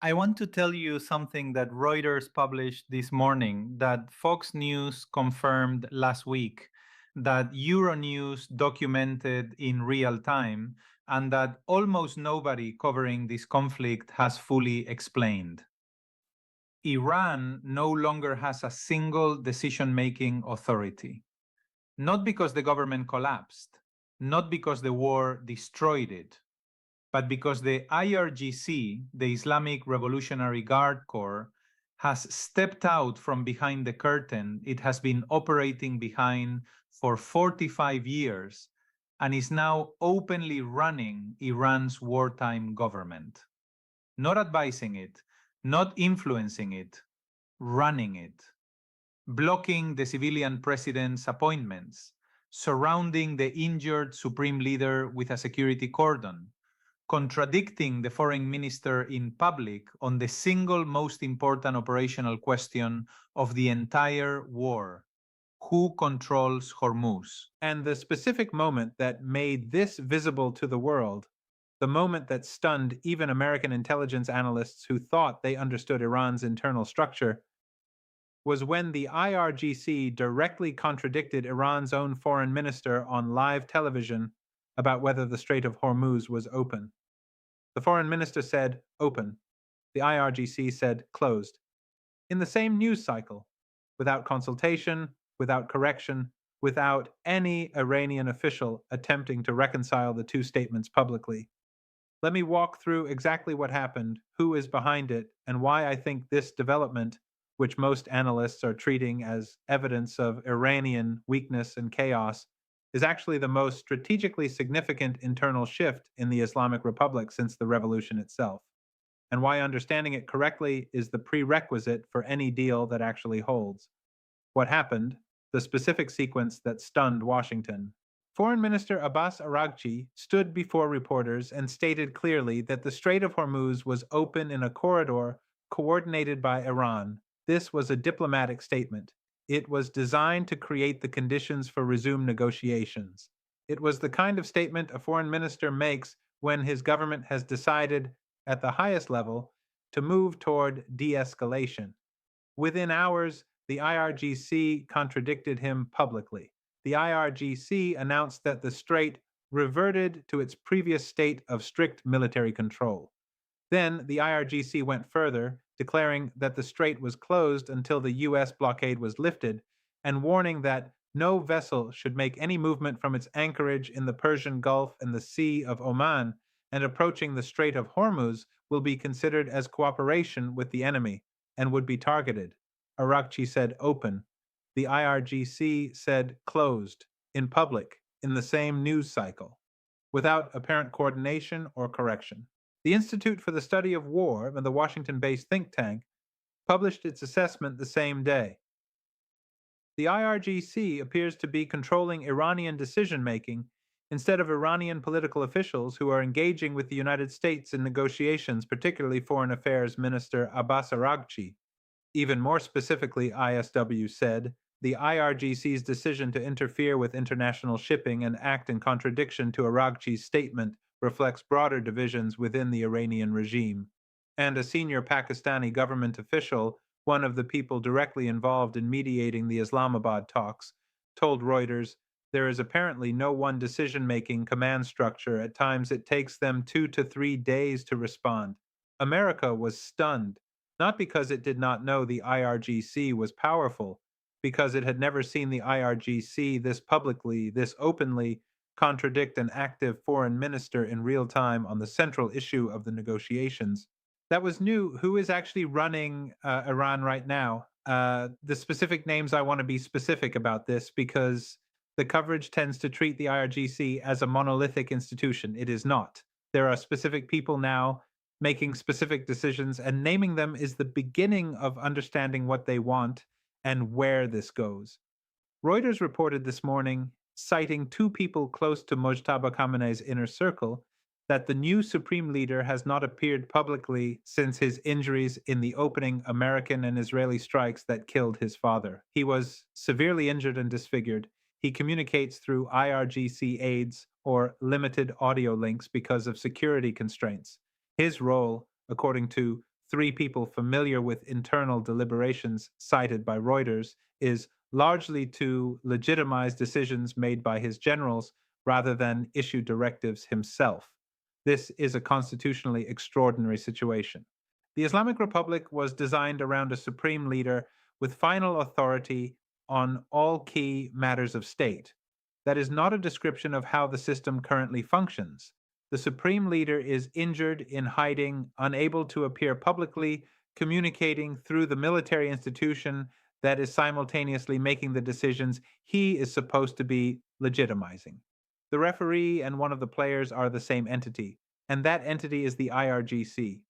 I want to tell you something that Reuters published this morning that Fox News confirmed last week, that Euronews documented in real time, and that almost nobody covering this conflict has fully explained. Iran no longer has a single decision-making authority, not because the government collapsed, not because the war destroyed it, but because the IRGC, the Islamic Revolutionary Guard Corps, has stepped out from behind the curtain it has been operating behind for 45 years and is now openly running Iran's wartime government. Not advising it, not influencing it, running it, blocking the civilian president's appointments, surrounding the injured supreme leader with a security cordon, contradicting the foreign minister in public on the single most important operational question of the entire war: who controls Hormuz? And the specific moment that made this visible to the world, the moment that stunned even American intelligence analysts who thought they understood Iran's internal structure, was when the IRGC directly contradicted Iran's own foreign minister on live television about whether the Strait of Hormuz was open. The foreign minister said open. The IRGC said closed. In the same news cycle, without consultation, without correction, without any Iranian official attempting to reconcile the two statements publicly. Let me walk through exactly what happened, who is behind it, and why I think this development, which most analysts are treating as evidence of Iranian weakness and chaos, is actually the most strategically significant internal shift in the Islamic Republic since the revolution itself, and why understanding it correctly is the prerequisite for any deal that actually holds. What happened, the specific sequence that stunned Washington. Foreign Minister Abbas Araghchi stood before reporters and stated clearly that the Strait of Hormuz was open in a corridor coordinated by Iran. This was a diplomatic statement. It was designed to create the conditions for resumed negotiations. It was the kind of statement a foreign minister makes when his government has decided, at the highest level, to move toward de escalation. Within hours, the IRGC contradicted him publicly. The IRGC announced that the Strait reverted to its previous state of strict military control. Then the IRGC went further, declaring that the strait was closed until the U.S. blockade was lifted, and warning that no vessel should make any movement from its anchorage in the Persian Gulf and the Sea of Oman and approaching the Strait of Hormuz will be considered as cooperation with the enemy and would be targeted. Araghchi said open. The IRGC said closed, in public, in the same news cycle, without apparent coordination or correction. The Institute for the Study of War, the Washington-based think tank, published its assessment the same day. The IRGC appears to be controlling Iranian decision-making instead of Iranian political officials who are engaging with the United States in negotiations, particularly Foreign Affairs Minister Abbas Araghchi. Even more specifically, ISW said, the IRGC's decision to interfere with international shipping and act in contradiction to Araghchi's statement reflects broader divisions within the Iranian regime. And a senior Pakistani government official, one of the people directly involved in mediating the Islamabad talks, told Reuters, there is apparently no one decision-making command structure. At times it takes them 2 to 3 days to respond. America was stunned, not because it did not know the IRGC was powerful, because it had never seen the IRGC this publicly, this openly contradict an active foreign minister in real time on the central issue of the negotiations. That was new. Who is actually running Iran right now? The specific names, I want to be specific about this because the coverage tends to treat the IRGC as a monolithic institution. It is not. There are specific people now making specific decisions, and naming them is the beginning of understanding what they want and where this goes. Reuters reported this morning, citing two people close to Mojtaba Khamenei's inner circle, that the new supreme leader has not appeared publicly since his injuries in the opening American and Israeli strikes that killed his father. He was severely injured and disfigured. He communicates through IRGC aids or limited audio links because of security constraints. His role, according to three people familiar with internal deliberations cited by Reuters, is largely to legitimize decisions made by his generals rather than issue directives himself. This is a constitutionally extraordinary situation. The Islamic Republic was designed around a supreme leader with final authority on all key matters of state. That is not a description of how the system currently functions. The supreme leader is injured, in hiding, unable to appear publicly, communicating through the military institution that is simultaneously making the decisions he is supposed to be legitimizing. The referee and one of the players are the same entity, and that entity is the IRGC.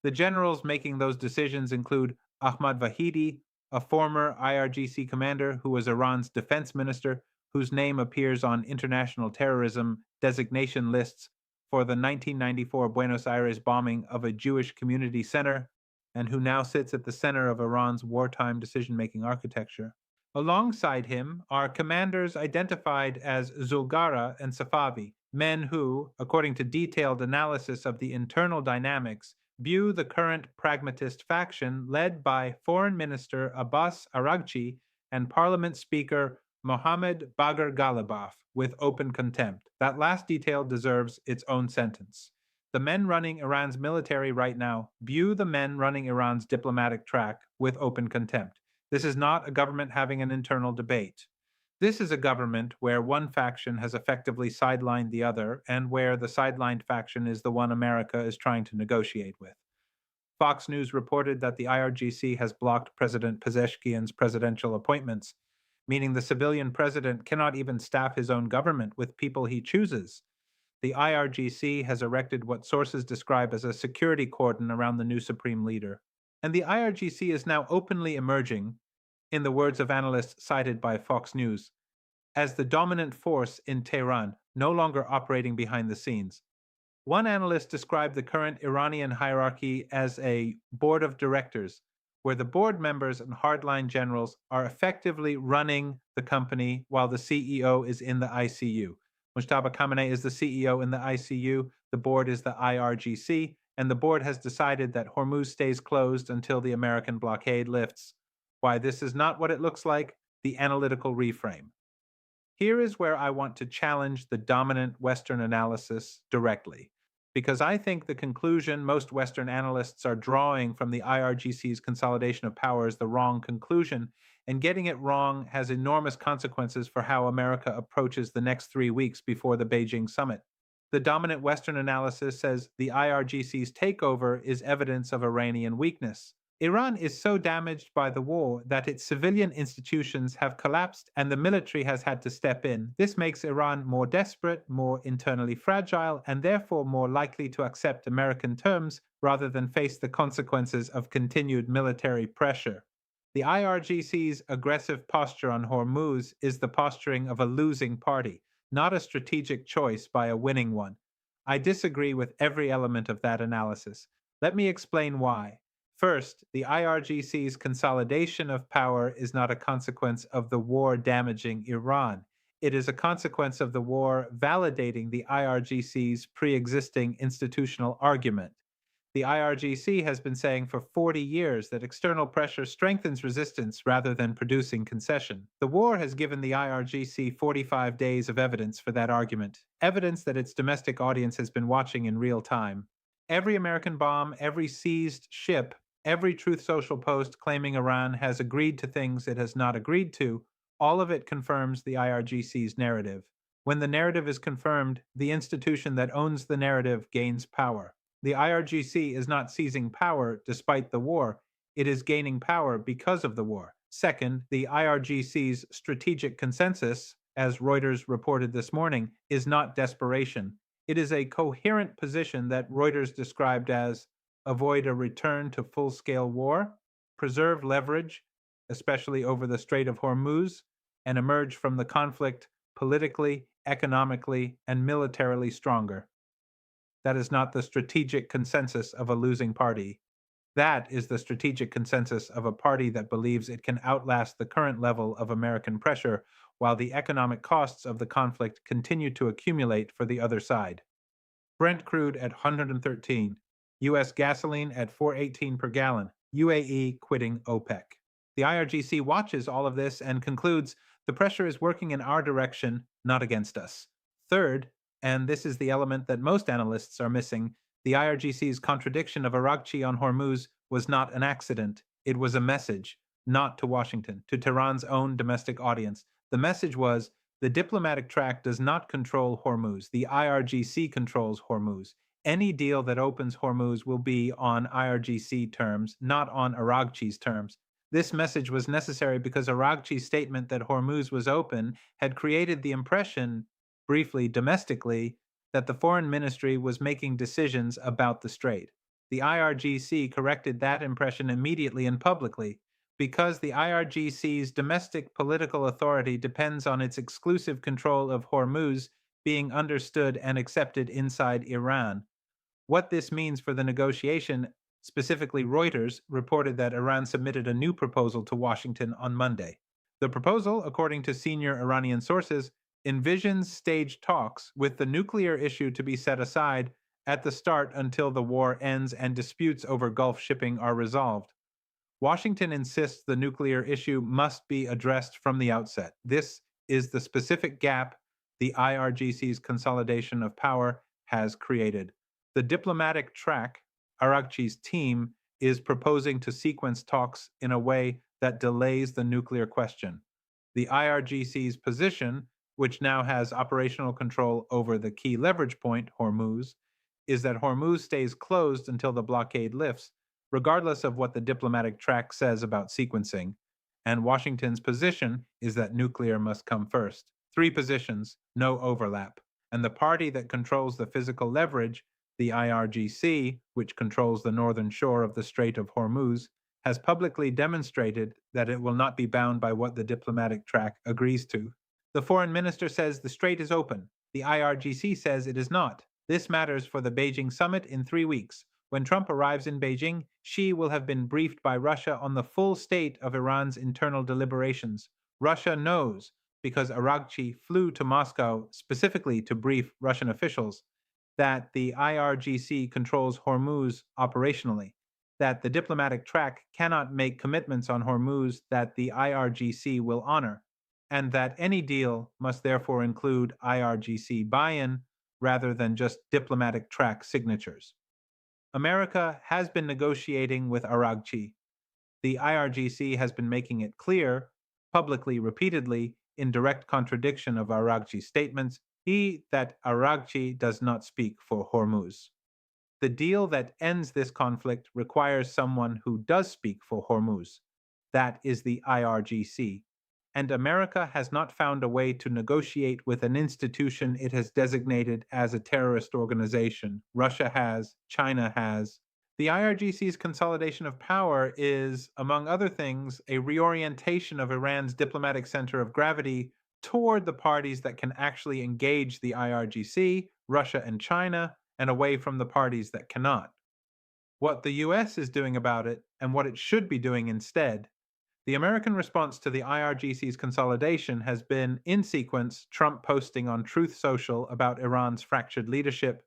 The generals making those decisions include Ahmad Vahidi, a former IRGC commander who was Iran's defense minister, whose name appears on international terrorism designation lists for the 1994 Buenos Aires bombing of a Jewish community center, and who now sits at the center of Iran's wartime decision making architecture. Alongside him are commanders identified as Zulgara and Safavi, men who, according to detailed analysis of the internal dynamics, view the current pragmatist faction led by Foreign Minister Abbas Araghchi and Parliament Speaker Mohammad Bagher Ghalibaf with open contempt. That last detail deserves its own sentence. The men running Iran's military right now view the men running Iran's diplomatic track with open contempt. This is not a government having an internal debate. This is a government where one faction has effectively sidelined the other, and where the sidelined faction is the one America is trying to negotiate with. Fox News reported that the IRGC has blocked President Pezeshkian's presidential appointments, meaning the civilian president cannot even staff his own government with people he chooses. The IRGC has erected what sources describe as a security cordon around the new supreme leader. And the IRGC is now openly emerging, in the words of analysts cited by Fox News, as the dominant force in Tehran, no longer operating behind the scenes. One analyst described the current Iranian hierarchy as a board of directors, where the board members and hardline generals are effectively running the company while the CEO is in the ICU. Mojtaba Khamenei is the CEO in the ICU, the board is the IRGC, and the board has decided that Hormuz stays closed until the American blockade lifts. Why this is not what it looks like, the analytical reframe. Here is where I want to challenge the dominant Western analysis directly, because I think the conclusion most Western analysts are drawing from the IRGC's consolidation of power is the wrong conclusion, and getting it wrong has enormous consequences for how America approaches the next 3 weeks before the Beijing summit. The dominant Western analysis says the IRGC's takeover is evidence of Iranian weakness. Iran is so damaged by the war that its civilian institutions have collapsed and the military has had to step in. This makes Iran more desperate, more internally fragile, and therefore more likely to accept American terms rather than face the consequences of continued military pressure. The IRGC's aggressive posture on Hormuz is the posturing of a losing party, not a strategic choice by a winning one. I disagree with every element of that analysis. Let me explain why. First, the IRGC's consolidation of power is not a consequence of the war damaging Iran. It is a consequence of the war validating the IRGC's pre-existing institutional argument. The IRGC has been saying for 40 years that external pressure strengthens resistance rather than producing concession. The war has given the IRGC 45 days of evidence for that argument, evidence that its domestic audience has been watching in real time. Every American bomb, every seized ship, every Truth Social post claiming Iran has agreed to things it has not agreed to, all of it confirms the IRGC's narrative. When the narrative is confirmed, the institution that owns the narrative gains power. The IRGC is not seizing power despite the war, it is gaining power because of the war. Second, the IRGC's strategic consensus, as Reuters reported this morning, is not desperation. It is a coherent position that Reuters described as avoid a return to full-scale war, preserve leverage, especially over the Strait of Hormuz, and emerge from the conflict politically, economically, and militarily stronger. That is not the strategic consensus of a losing party. That is the strategic consensus of a party that believes it can outlast the current level of American pressure while the economic costs of the conflict continue to accumulate for the other side. Brent crude at 113. U.S. gasoline at $4.18 per gallon. UAE quitting OPEC. The IRGC watches all of this and concludes the pressure is working in our direction, not against us. Third, and this is the element that most analysts are missing, the IRGC's contradiction of Araghchi on Hormuz was not an accident. It was a message, not to Washington, to Tehran's own domestic audience. The message was the diplomatic track does not control Hormuz. The IRGC controls Hormuz. Any deal that opens Hormuz will be on IRGC terms, not on Araghchi's terms. This message was necessary because Araghchi's statement that Hormuz was open had created the impression, briefly domestically, that the foreign ministry was making decisions about the Strait. The IRGC corrected that impression immediately and publicly. Because the IRGC's domestic political authority depends on its exclusive control of Hormuz being understood and accepted inside Iran. What this means for the negotiation, specifically Reuters, reported that Iran submitted a new proposal to Washington on Monday. The proposal, according to senior Iranian sources, envisions staged talks with the nuclear issue to be set aside at the start until the war ends and disputes over Gulf shipping are resolved. Washington insists the nuclear issue must be addressed from the outset. This is the specific gap the IRGC's consolidation of power has created. The diplomatic track, Araghchi's team, is proposing to sequence talks in a way that delays the nuclear question. The IRGC's position, which now has operational control over the key leverage point, Hormuz, is that Hormuz stays closed until the blockade lifts, regardless of what the diplomatic track says about sequencing, and Washington's position is that nuclear must come first. Three positions, no overlap. And the party that controls the physical leverage, the IRGC, which controls the northern shore of the Strait of Hormuz, has publicly demonstrated that it will not be bound by what the diplomatic track agrees to. The foreign minister says the strait is open. The IRGC says it is not. This matters for the Beijing summit in 3 weeks. When Trump arrives in Beijing, Xi will have been briefed by Russia on the full state of Iran's internal deliberations. Russia knows, because Araghchi flew to Moscow specifically to brief Russian officials, that the IRGC controls Hormuz operationally, that the diplomatic track cannot make commitments on Hormuz that the IRGC will honor, and that any deal must therefore include IRGC buy-in rather than just diplomatic track signatures. America has been negotiating with Araghchi. The IRGC has been making it clear, publicly repeatedly, in direct contradiction of Araghchi's statements, that Araghchi does not speak for Hormuz. The deal that ends this conflict requires someone who does speak for Hormuz. That is the IRGC. And America has not found a way to negotiate with an institution it has designated as a terrorist organization. Russia has, China has. The IRGC's consolidation of power is, among other things, a reorientation of Iran's diplomatic center of gravity toward the parties that can actually engage the IRGC, Russia and China, and away from the parties that cannot. What the US is doing about it, and what it should be doing instead. The American response to the IRGC's consolidation has been, in sequence, Trump posting on Truth Social about Iran's fractured leadership,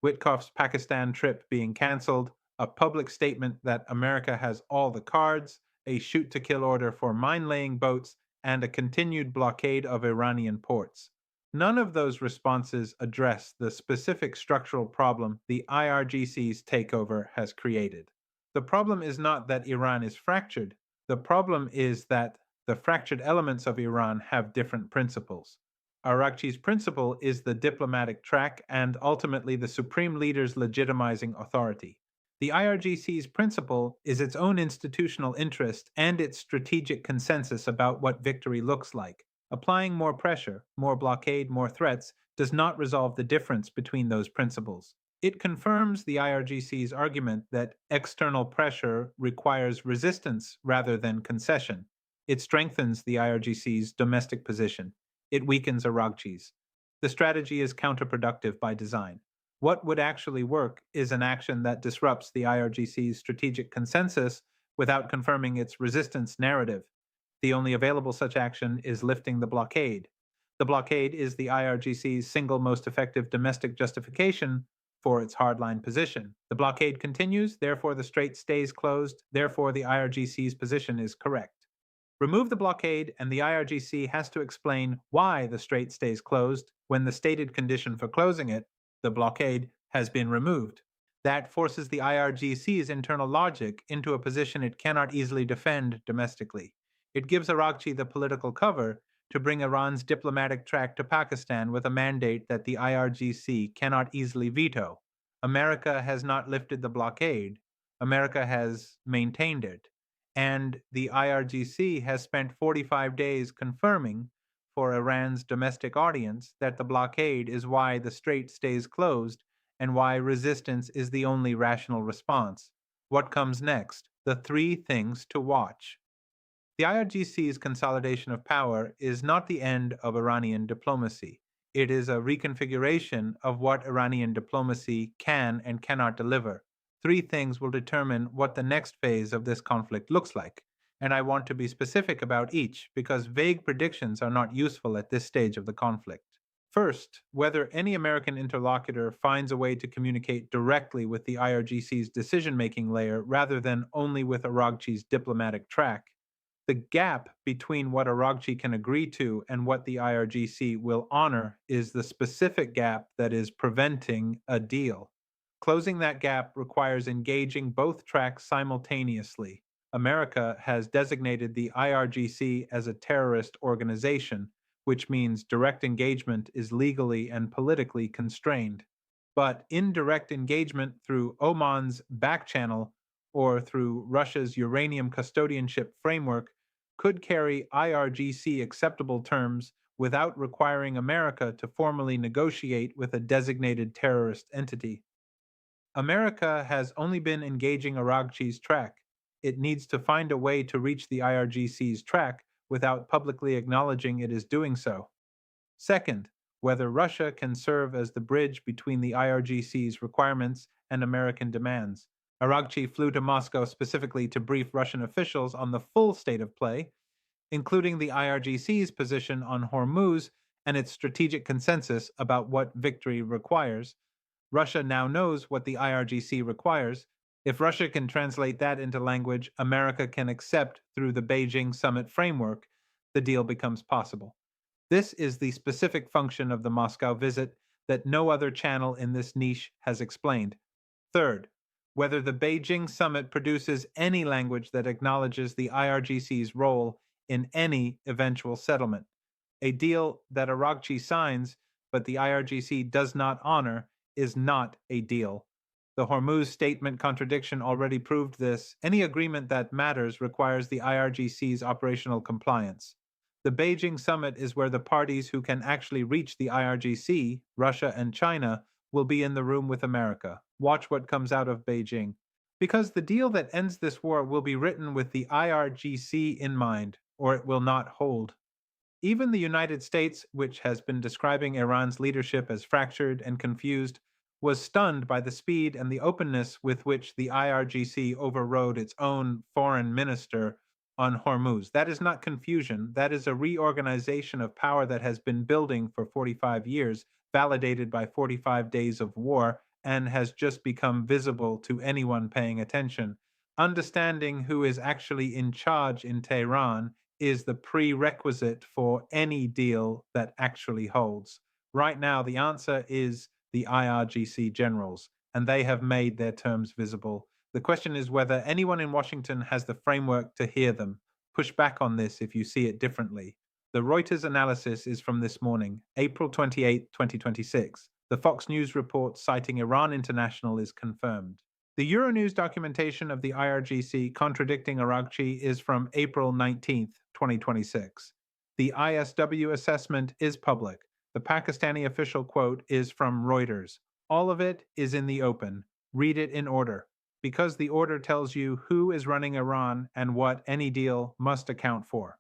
Witkoff's Pakistan trip being canceled, a public statement that America has all the cards, a shoot-to-kill order for mine-laying boats, and a continued blockade of Iranian ports. None of those responses address the specific structural problem the IRGC's takeover has created. The problem is not that Iran is fractured. The problem is that the fractured elements of Iran have different principles. Araghchi's principle is the diplomatic track and ultimately the supreme leader's legitimizing authority. The IRGC's principle is its own institutional interest and its strategic consensus about what victory looks like. Applying more pressure, more blockade, more threats does not resolve the difference between those principles. It confirms the IRGC's argument that external pressure requires resistance rather than concession. It strengthens the IRGC's domestic position. It weakens Araghchi's. The strategy is counterproductive by design. What would actually work is an action that disrupts the IRGC's strategic consensus without confirming its resistance narrative. The only available such action is lifting the blockade. The blockade is the IRGC's single most effective domestic justification for its hardline position. The blockade continues, therefore the Strait stays closed, therefore the IRGC's position is correct. Remove the blockade, and the IRGC has to explain why the Strait stays closed when the stated condition for closing it, the blockade, has been removed. That forces the IRGC's internal logic into a position it cannot easily defend domestically. It gives Araghchi the political cover to bring Iran's diplomatic track to Pakistan with a mandate that the IRGC cannot easily veto. America has not lifted the blockade, America has maintained it. And the IRGC has spent 45 days confirming for Iran's domestic audience that the blockade is why the strait stays closed and why resistance is the only rational response. What comes next? The three things to watch. The IRGC's consolidation of power is not the end of Iranian diplomacy. It is a reconfiguration of what Iranian diplomacy can and cannot deliver. Three things will determine what the next phase of this conflict looks like, and I want to be specific about each because vague predictions are not useful at this stage of the conflict. First, whether any American interlocutor finds a way to communicate directly with the IRGC's decision-making layer rather than only with Araghchi's diplomatic track. The gap between what Araghchi can agree to and what the IRGC will honor is the specific gap that is preventing a deal. Closing that gap requires engaging both tracks simultaneously. America has designated the IRGC as a terrorist organization, which means direct engagement is legally and politically constrained. But indirect engagement through Oman's back channel or through Russia's uranium custodianship framework could carry IRGC acceptable terms without requiring America to formally negotiate with a designated terrorist entity. America has only been engaging Araghchi's track. It needs to find a way to reach the IRGC's track without publicly acknowledging it is doing so. Second, whether Russia can serve as the bridge between the IRGC's requirements and American demands. Araghchi flew to Moscow specifically to brief Russian officials on the full state of play, including the IRGC's position on Hormuz and its strategic consensus about what victory requires. Russia now knows what the IRGC requires. If Russia can translate that into language America can accept through the Beijing summit framework, the deal becomes possible. This is the specific function of the Moscow visit that no other channel in this niche has explained. Third, whether the Beijing summit produces any language that acknowledges the IRGC's role in any eventual settlement. A deal that Araghchi signs, but the IRGC does not honor, is not a deal. The Hormuz statement contradiction already proved this. Any agreement that matters requires the IRGC's operational compliance. The Beijing summit is where the parties who can actually reach the IRGC, Russia and China, will be in the room with America. Watch what comes out of Beijing. Because the deal that ends this war will be written with the IRGC in mind, or it will not hold. Even the United States, which has been describing Iran's leadership as fractured and confused, was stunned by the speed and the openness with which the IRGC overrode its own foreign minister on Hormuz. That is not confusion. That is a reorganization of power that has been building for 45 years, validated by 45 days of war, and has just become visible to anyone paying attention. Understanding who is actually in charge in Tehran is the prerequisite for any deal that actually holds. Right now, the answer is the IRGC generals, and they have made their terms visible. The question is whether anyone in Washington has the framework to hear them. Push back on this if you see it differently. The Reuters analysis is from this morning, April 28, 2026. The Fox News report citing Iran International is confirmed. The Euronews documentation of the IRGC contradicting Araghchi is from April 19, 2026. The ISW assessment is public. The Pakistani official quote is from Reuters. All of it is in the open. Read it in order, because the order tells you who is running Iran and what any deal must account for.